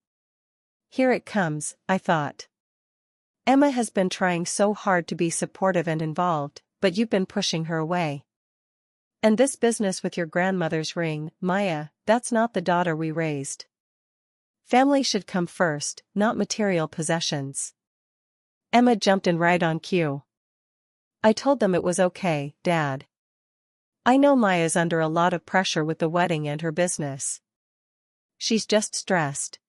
Here it comes, I thought. Emma has been trying so hard to be supportive and involved, but you've been pushing her away. And this business with your grandmother's ring, Maya, that's not the daughter we raised. Family should come first, not material possessions. Emma jumped in right on cue. "I told them it was okay, Dad. I know Maya's under a lot of pressure with the wedding and her business. She's just stressed."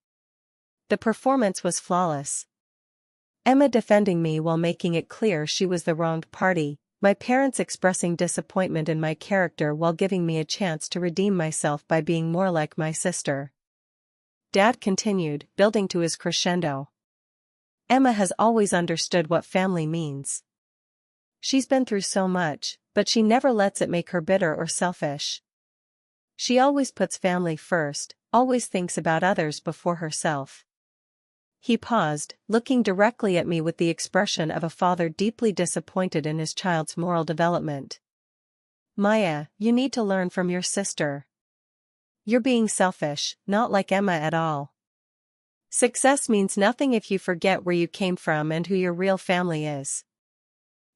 The performance was flawless. Emma defending me while making it clear she was the wronged party, my parents expressing disappointment in my character while giving me a chance to redeem myself by being more like my sister. Dad continued, building to his crescendo. "Emma has always understood what family means. She's been through so much, but she never lets it make her bitter or selfish. She always puts family first, always thinks about others before herself." He paused, looking directly at me with the expression of a father deeply disappointed in his child's moral development. "Maya, you need to learn from your sister. You're being selfish, not like Emma at all. Success means nothing if you forget where you came from and who your real family is."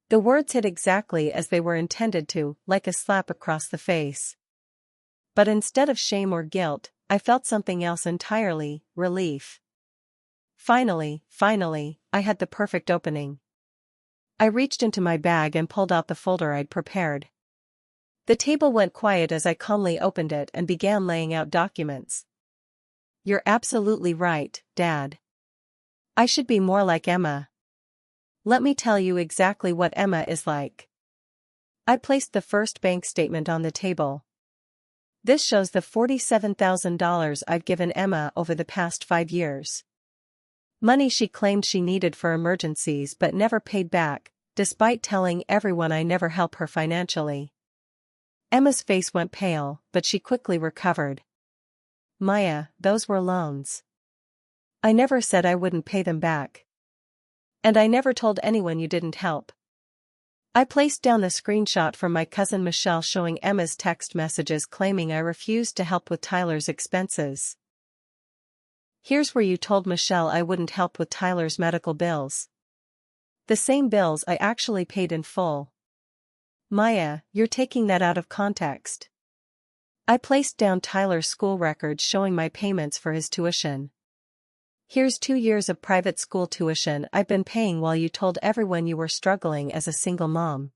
The words hit exactly as they were intended to, like a slap across the face. But instead of shame or guilt, I felt something else entirely, relief. Finally, I had the perfect opening. I reached into my bag and pulled out the folder I'd prepared. The table went quiet as I calmly opened it and began laying out documents. "You're absolutely right, Dad. I should be more like Emma. Let me tell you exactly what Emma is like." I placed the first bank statement on the table. This shows the $47,000 I've given Emma over the past 5 years. Money she claimed she needed for emergencies but never paid back, despite telling everyone I never help her financially. Emma's face went pale, but she quickly recovered. "Maya, those were loans. I never said I wouldn't pay them back. And I never told anyone you didn't help." I placed down the screenshot from my cousin Michelle showing Emma's text messages claiming I refused to help with Tyler's expenses. "Here's where you told Michelle I wouldn't help with Tyler's medical bills. The same bills I actually paid in full. Maya, you're taking that out of context." I placed down Tyler's school records showing my payments for his tuition. "Here's 2 years of private school tuition I've been paying while you told everyone you were struggling as a single mom."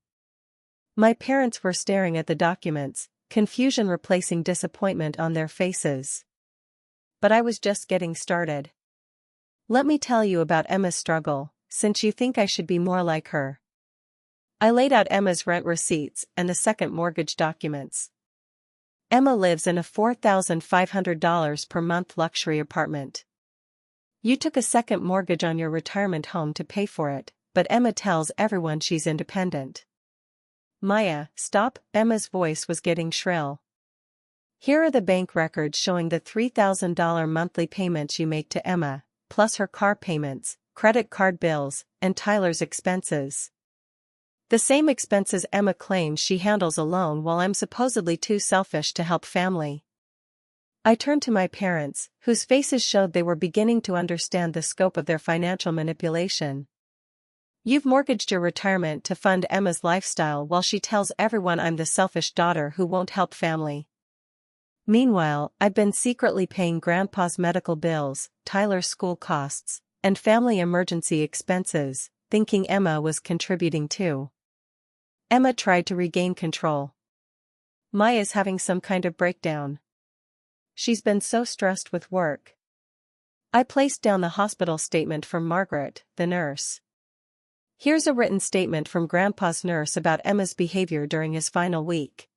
My parents were staring at the documents, confusion replacing disappointment on their faces. But I was just getting started. "Let me tell you about Emma's struggle, since you think I should be more like her." I laid out Emma's rent receipts and the second mortgage documents. Emma lives in a $4,500 per month luxury apartment. You took a second mortgage on your retirement home to pay for it, but Emma tells everyone she's independent. "Maya, stop," Emma's voice was getting shrill. "Here are the bank records showing the $3,000 monthly payments you make to Emma, plus her car payments, credit card bills, and Tyler's expenses. The same expenses Emma claims she handles alone while I'm supposedly too selfish to help family." I turned to my parents, whose faces showed they were beginning to understand the scope of their financial manipulation. "You've mortgaged your retirement to fund Emma's lifestyle while she tells everyone I'm the selfish daughter who won't help family. Meanwhile, I've been secretly paying Grandpa's medical bills, Tyler's school costs, and family emergency expenses, thinking Emma was contributing too." Emma tried to regain control. "Maya's having some kind of breakdown. She's been so stressed with work." I placed down the hospital statement from Margaret, the nurse. Here's a written statement from Grandpa's nurse about Emma's behavior during his final week.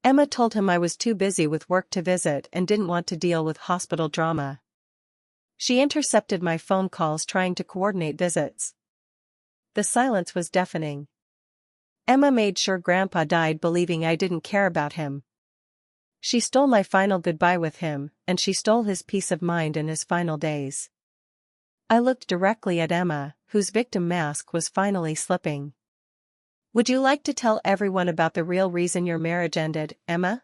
Emma told him I was too busy with work to visit and didn't want to deal with hospital drama. She intercepted my phone calls trying to coordinate visits. The silence was deafening. Emma made sure Grandpa died believing I didn't care about him. She stole my final goodbye with him, and she stole his peace of mind in his final days. I looked directly at Emma, whose victim mask was finally slipping. Would you like to tell everyone about the real reason your marriage ended, Emma?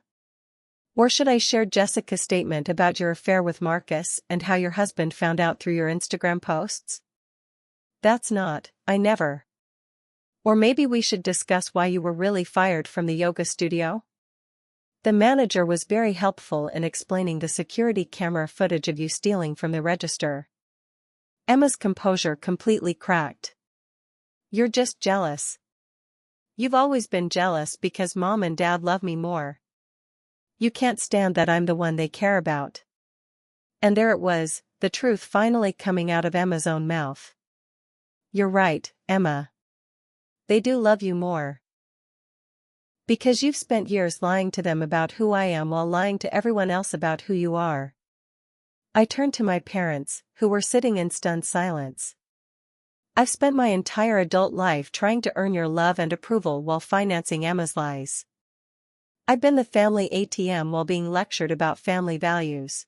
Or should I share Jessica's statement about your affair with Marcus and how your husband found out through your Instagram posts? That's not, I never. Or maybe we should discuss why you were really fired from the yoga studio? The manager was very helpful in explaining the security camera footage of you stealing from the register. Emma's composure completely cracked. You're just jealous. You've always been jealous because Mom and Dad love me more. You can't stand that I'm the one they care about. And there it was, the truth finally coming out of Emma's own mouth. You're right, Emma. They do love you more. Because you've spent years lying to them about who I am while lying to everyone else about who you are. I turned to my parents, who were sitting in stunned silence. I've spent my entire adult life trying to earn your love and approval while financing Emma's lies. I've been the family ATM while being lectured about family values.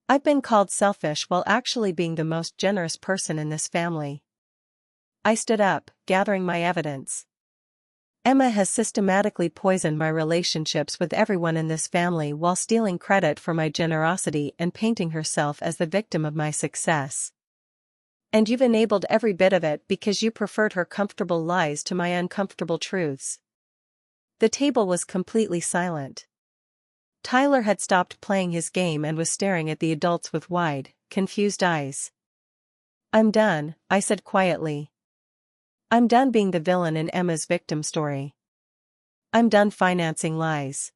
I've been called selfish while actually being the most generous person in this family. I stood up, gathering my evidence. Emma has systematically poisoned my relationships with everyone in this family while stealing credit for my generosity and painting herself as the victim of my success. And you've enabled every bit of it because you preferred her comfortable lies to my uncomfortable truths. The table was completely silent. Tyler had stopped playing his game and was staring at the adults with wide, confused eyes. I'm done, I said quietly. I'm done being the villain in Emma's victim story. I'm done financing lies.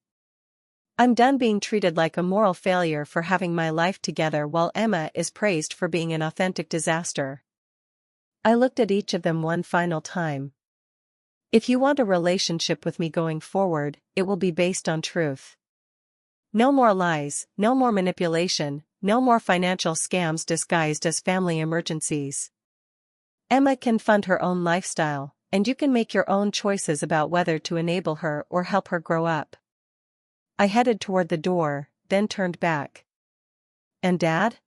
I'm done being treated like a moral failure for having my life together while Emma is praised for being an authentic disaster. I looked at each of them one final time. If you want a relationship with me going forward, it will be based on truth. No more lies, no more manipulation, no more financial scams disguised as family emergencies. Emma can fund her own lifestyle, and you can make your own choices about whether to enable her or help her grow up. I headed toward the door, then turned back. And Dad?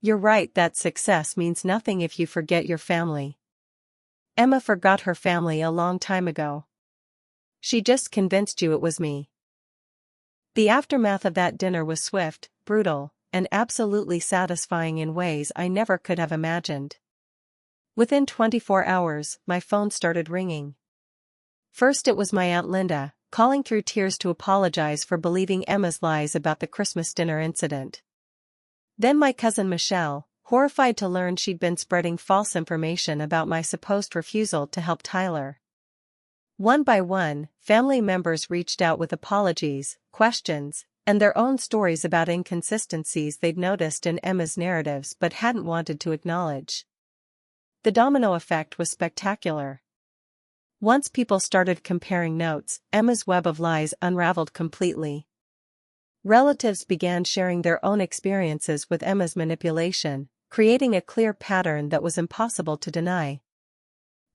You're right that success means nothing if you forget your family. Emma forgot her family a long time ago. She just convinced you it was me. The aftermath of that dinner was swift, brutal, and absolutely satisfying in ways I never could have imagined. Within 24 hours, my phone started ringing. First it was my Aunt Linda, calling through tears to apologize for believing Emma's lies about the Christmas dinner incident. Then my cousin Michelle, horrified to learn she'd been spreading false information about my supposed refusal to help Tyler. One by one, family members reached out with apologies, questions, and their own stories about inconsistencies they'd noticed in Emma's narratives but hadn't wanted to acknowledge. The domino effect was spectacular. Once people started comparing notes, Emma's web of lies unraveled completely. Relatives began sharing their own experiences with Emma's manipulation, creating a clear pattern that was impossible to deny.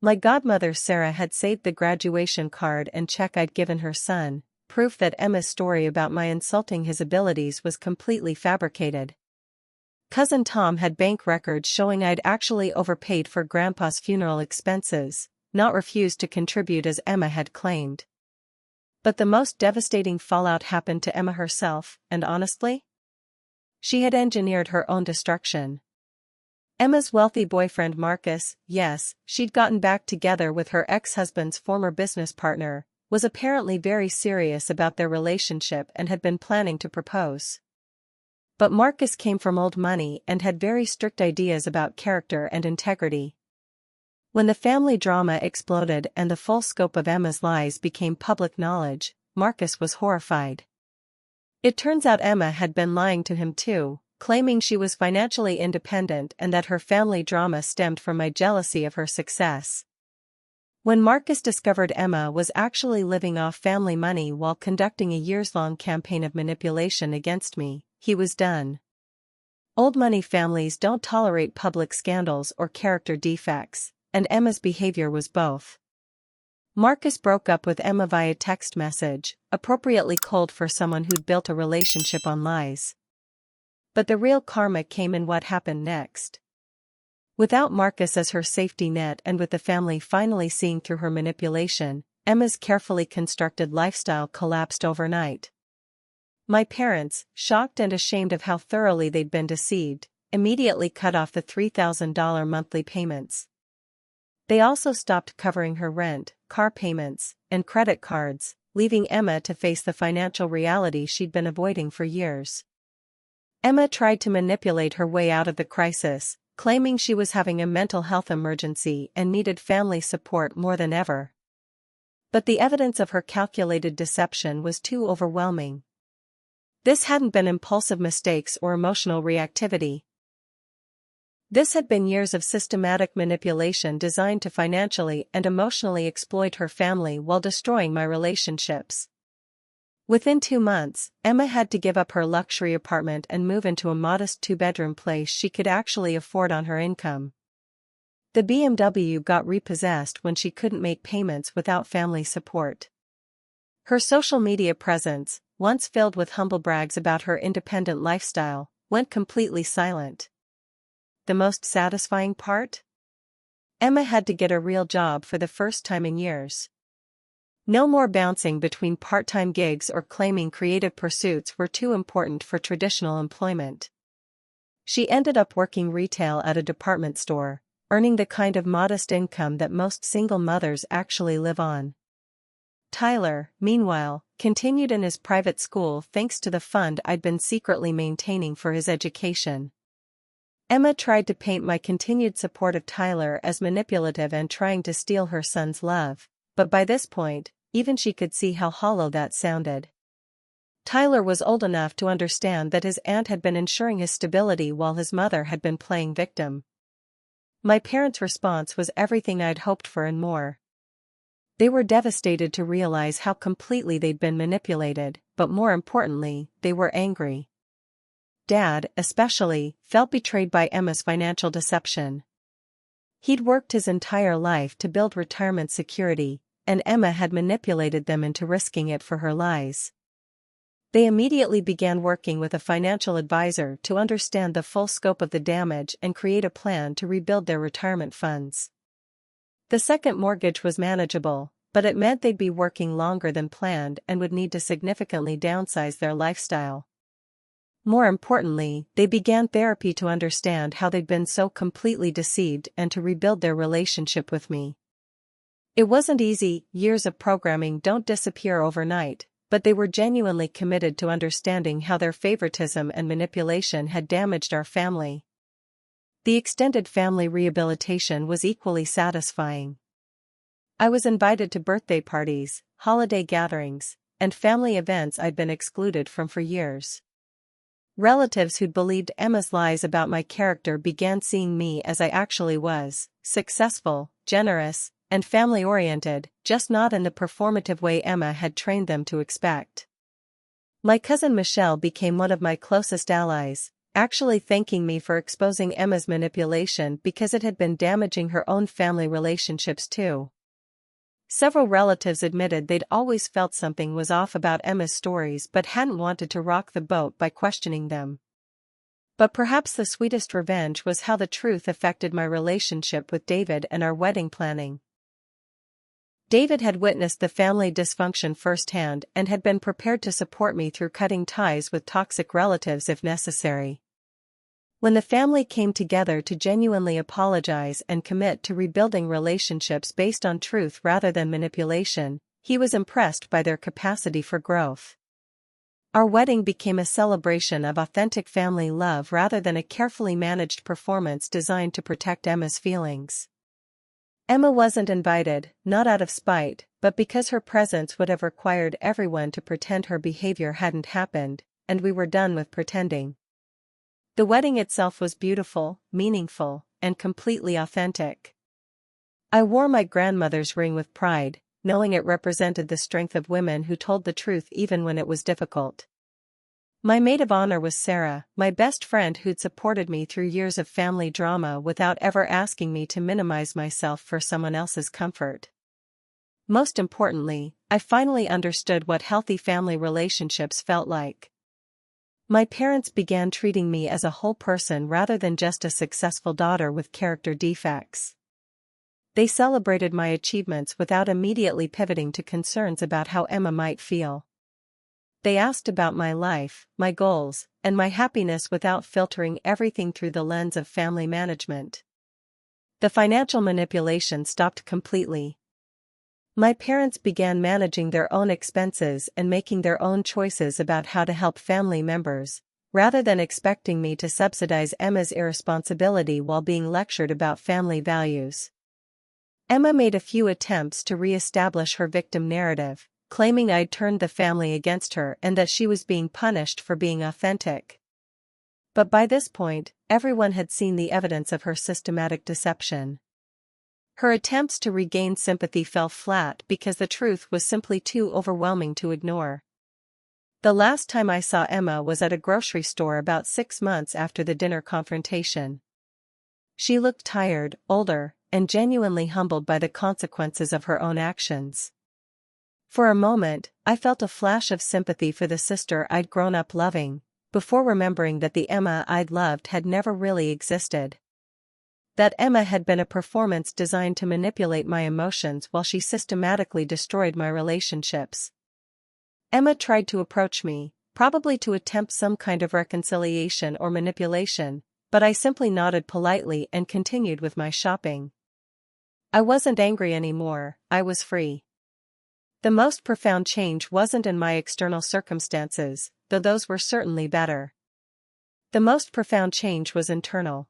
My godmother Sarah had saved the graduation card and check I'd given her son, proof that Emma's story about my insulting his abilities was completely fabricated. Cousin Tom had bank records showing I'd actually overpaid for Grandpa's funeral expenses, not refused to contribute as Emma had claimed. But the most devastating fallout happened to Emma herself, and honestly, she had engineered her own destruction. Emma's wealthy boyfriend Marcus, yes, she'd gotten back together with her ex-husband's former business partner, was apparently very serious about their relationship and had been planning to propose. But Marcus came from old money and had very strict ideas about character and integrity. When the family drama exploded and the full scope of Emma's lies became public knowledge, Marcus was horrified. It turns out Emma had been lying to him too, claiming she was financially independent and that her family drama stemmed from my jealousy of her success. When Marcus discovered Emma was actually living off family money while conducting a years-long campaign of manipulation against me, he was done. Old money families don't tolerate public scandals or character defects, and Emma's behavior was both. Marcus broke up with Emma via text message, appropriately cold for someone who'd built a relationship on lies. But the real karma came in what happened next. Without Marcus as her safety net and with the family finally seeing through her manipulation, Emma's carefully constructed lifestyle collapsed overnight. My parents, shocked and ashamed of how thoroughly they'd been deceived, immediately cut off the $3,000 monthly payments. They also stopped covering her rent, car payments, and credit cards, leaving Emma to face the financial reality she'd been avoiding for years. Emma tried to manipulate her way out of the crisis, claiming she was having a mental health emergency and needed family support more than ever. But the evidence of her calculated deception was too overwhelming. This hadn't been impulsive mistakes or emotional reactivity. This had been years of systematic manipulation designed to financially and emotionally exploit her family while destroying my relationships. Within 2 months, Emma had to give up her luxury apartment and move into a modest 2-bedroom place she could actually afford on her income. The BMW got repossessed when she couldn't make payments without family support. Her social media presence, once filled with humble brags about her independent lifestyle, went completely silent. The most satisfying part? Emma had to get a real job for the first time in years. No more bouncing between part-time gigs or claiming creative pursuits were too important for traditional employment. She ended up working retail at a department store, earning the kind of modest income that most single mothers actually live on. Tyler, meanwhile, continued in his private school thanks to the fund I'd been secretly maintaining for his education. Emma tried to paint my continued support of Tyler as manipulative and trying to steal her son's love, but by this point, even she could see how hollow that sounded. Tyler was old enough to understand that his aunt had been ensuring his stability while his mother had been playing victim. My parents' response was everything I'd hoped for and more. They were devastated to realize how completely they'd been manipulated, but more importantly, they were angry. Dad, especially, felt betrayed by Emma's financial deception. He'd worked his entire life to build retirement security, and Emma had manipulated them into risking it for her lies. They immediately began working with a financial advisor to understand the full scope of the damage and create a plan to rebuild their retirement funds. The second mortgage was manageable, but it meant they'd be working longer than planned and would need to significantly downsize their lifestyle. More importantly, they began therapy to understand how they'd been so completely deceived and to rebuild their relationship with me. It wasn't easy, years of programming don't disappear overnight, but they were genuinely committed to understanding how their favoritism and manipulation had damaged our family. The extended family rehabilitation was equally satisfying. I was invited to birthday parties, holiday gatherings, and family events I'd been excluded from for years. Relatives who'd believed Emma's lies about my character began seeing me as I actually was, successful, generous, and family-oriented, just not in the performative way Emma had trained them to expect. My cousin Michelle became one of my closest allies, actually thanking me for exposing Emma's manipulation because it had been damaging her own family relationships too. Several relatives admitted they'd always felt something was off about Emma's stories but hadn't wanted to rock the boat by questioning them. But perhaps the sweetest revenge was how the truth affected my relationship with David and our wedding planning. David had witnessed the family dysfunction firsthand and had been prepared to support me through cutting ties with toxic relatives if necessary. When the family came together to genuinely apologize and commit to rebuilding relationships based on truth rather than manipulation, he was impressed by their capacity for growth. Our wedding became a celebration of authentic family love rather than a carefully managed performance designed to protect Emma's feelings. Emma wasn't invited, not out of spite, but because her presence would have required everyone to pretend her behavior hadn't happened, and we were done with pretending. The wedding itself was beautiful, meaningful, and completely authentic. I wore my grandmother's ring with pride, knowing it represented the strength of women who told the truth even when it was difficult. My maid of honor was Sarah, my best friend who'd supported me through years of family drama without ever asking me to minimize myself for someone else's comfort. Most importantly, I finally understood what healthy family relationships felt like. My parents began treating me as a whole person rather than just a successful daughter with character defects. They celebrated my achievements without immediately pivoting to concerns about how Emma might feel. They asked about my life, my goals, and my happiness without filtering everything through the lens of family management. The financial manipulation stopped completely. My parents began managing their own expenses and making their own choices about how to help family members, rather than expecting me to subsidize Emma's irresponsibility while being lectured about family values. Emma made a few attempts to re-establish her victim narrative, claiming I'd turned the family against her and that she was being punished for being authentic. But by this point, everyone had seen the evidence of her systematic deception. Her attempts to regain sympathy fell flat because the truth was simply too overwhelming to ignore. The last time I saw Emma was at a grocery store about 6 months after the dinner confrontation. She looked tired, older, and genuinely humbled by the consequences of her own actions. For a moment, I felt a flash of sympathy for the sister I'd grown up loving, before remembering that the Emma I'd loved had never really existed. That Emma had been a performance designed to manipulate my emotions while she systematically destroyed my relationships. Emma tried to approach me, probably to attempt some kind of reconciliation or manipulation, but I simply nodded politely and continued with my shopping. I wasn't angry anymore, I was free. The most profound change wasn't in my external circumstances, though those were certainly better. The most profound change was internal.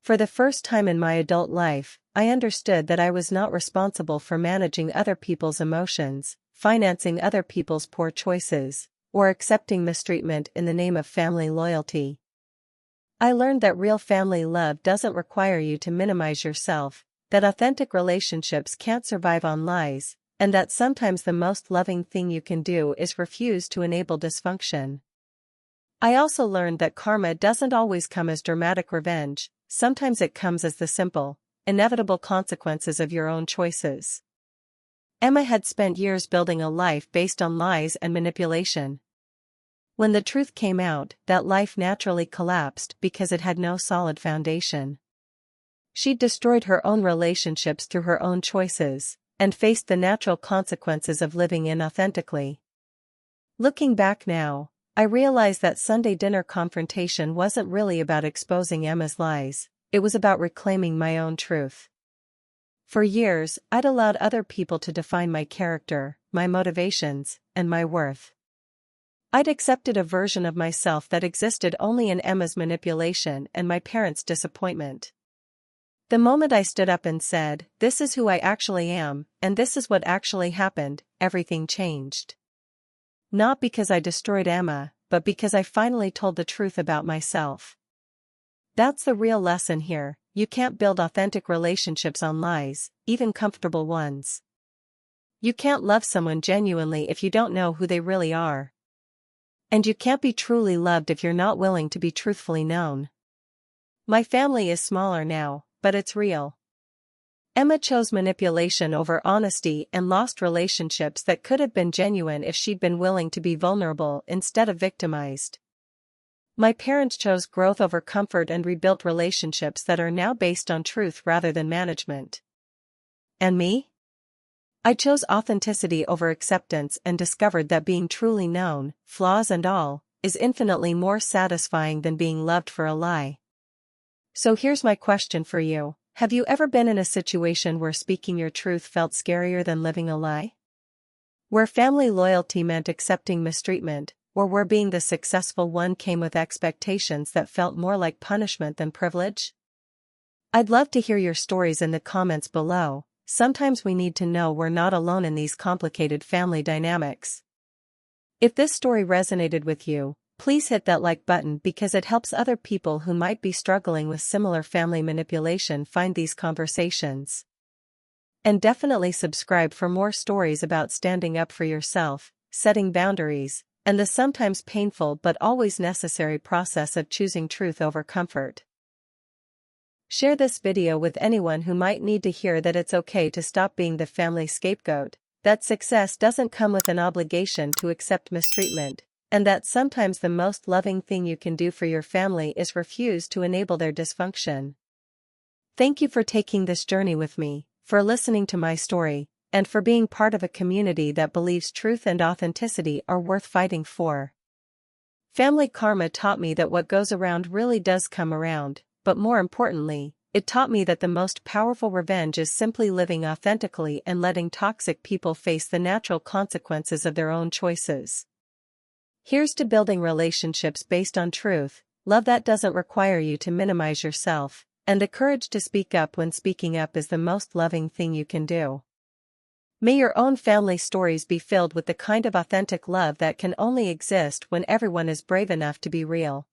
For the first time in my adult life, I understood that I was not responsible for managing other people's emotions, financing other people's poor choices, or accepting mistreatment in the name of family loyalty. I learned that real family love doesn't require you to minimize yourself, that authentic relationships can't survive on lies, and that sometimes the most loving thing you can do is refuse to enable dysfunction. I also learned that karma doesn't always come as dramatic revenge, sometimes it comes as the simple, inevitable consequences of your own choices. Emma had spent years building a life based on lies and manipulation. When the truth came out, that life naturally collapsed because it had no solid foundation. She'd destroyed her own relationships through her own choices, and faced the natural consequences of living inauthentically. Looking back now, I realize that Sunday dinner confrontation wasn't really about exposing Emma's lies, it was about reclaiming my own truth. For years, I'd allowed other people to define my character, my motivations, and my worth. I'd accepted a version of myself that existed only in Emma's manipulation and my parents' disappointment. The moment I stood up and said, "This is who I actually am, and this is what actually happened," everything changed. Not because I destroyed Emma, but because I finally told the truth about myself. That's the real lesson here: you can't build authentic relationships on lies, even comfortable ones. You can't love someone genuinely if you don't know who they really are. And you can't be truly loved if you're not willing to be truthfully known. My family is smaller now, but it's real. Emma chose manipulation over honesty and lost relationships that could have been genuine if she'd been willing to be vulnerable instead of victimized. My parents chose growth over comfort and rebuilt relationships that are now based on truth rather than management. And me? I chose authenticity over acceptance and discovered that being truly known, flaws and all, is infinitely more satisfying than being loved for a lie. So here's my question for you. Have you ever been in a situation where speaking your truth felt scarier than living a lie? Where family loyalty meant accepting mistreatment, or where being the successful one came with expectations that felt more like punishment than privilege? I'd love to hear your stories in the comments below. Sometimes we need to know we're not alone in these complicated family dynamics. If this story resonated with you, Please hit that like button because it helps other people who might be struggling with similar family manipulation find these conversations. And definitely subscribe for more stories about standing up for yourself, setting boundaries, and the sometimes painful but always necessary process of choosing truth over comfort. Share this video with anyone who might need to hear that it's okay to stop being the family scapegoat, that success doesn't come with an obligation to accept mistreatment, and that sometimes the most loving thing you can do for your family is refuse to enable their dysfunction. Thank you for taking this journey with me, for listening to my story, and for being part of a community that believes truth and authenticity are worth fighting for. Family karma taught me that what goes around really does come around, but more importantly, it taught me that the most powerful revenge is simply living authentically and letting toxic people face the natural consequences of their own choices. Here's to building relationships based on truth, love that doesn't require you to minimize yourself, and the courage to speak up when speaking up is the most loving thing you can do. May your own family stories be filled with the kind of authentic love that can only exist when everyone is brave enough to be real.